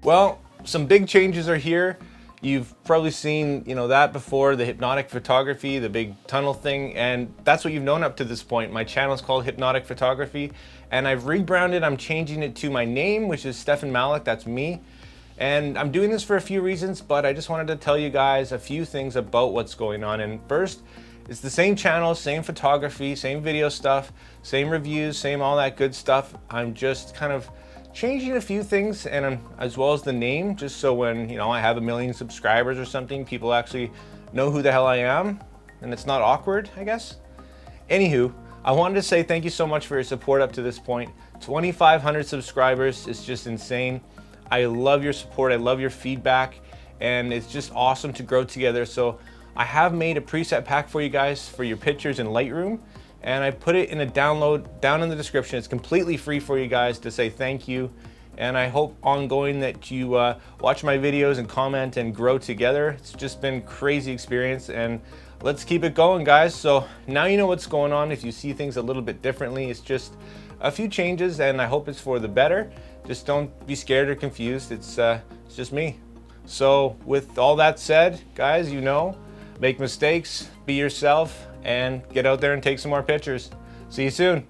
Well, some big changes are here. You've probably seen, that before, the hypnotic photography, the big tunnel thing, and that's what you've known up to this point. My channel is called Hypnotic Photography, and I've rebranded. I'm changing it to my name, which is Stefan Malloch, that's me. And I'm doing this for a few reasons, but I just wanted to tell you guys a few things about what's going on. And first, it's the same channel, same photography, same video stuff, same reviews, same all that good stuff. I'm just kind of changing a few things, and as well as the name, just so when I have 1 million subscribers or something, people actually know who the hell I am, and it's not awkward, I guess. Anywho, I wanted to say thank you so much for your support up to this point. 2,500 subscribers is just insane. I love your support, I love your feedback, and it's just awesome to grow together. So I have made a preset pack for you guys for your pictures in Lightroom, and I put it in a download down in the description. It's completely free for you guys to say thank you, and I hope ongoing that you watch my videos and comment and grow together. It's just been a crazy experience, and let's keep it going, guys. So now you know what's going on. If you see things a little bit differently, it's just a few changes, and I hope it's for the better. Just don't be scared or confused. It's just me. So with all that said, guys, make mistakes, be yourself, and get out there and take some more pictures. See you soon.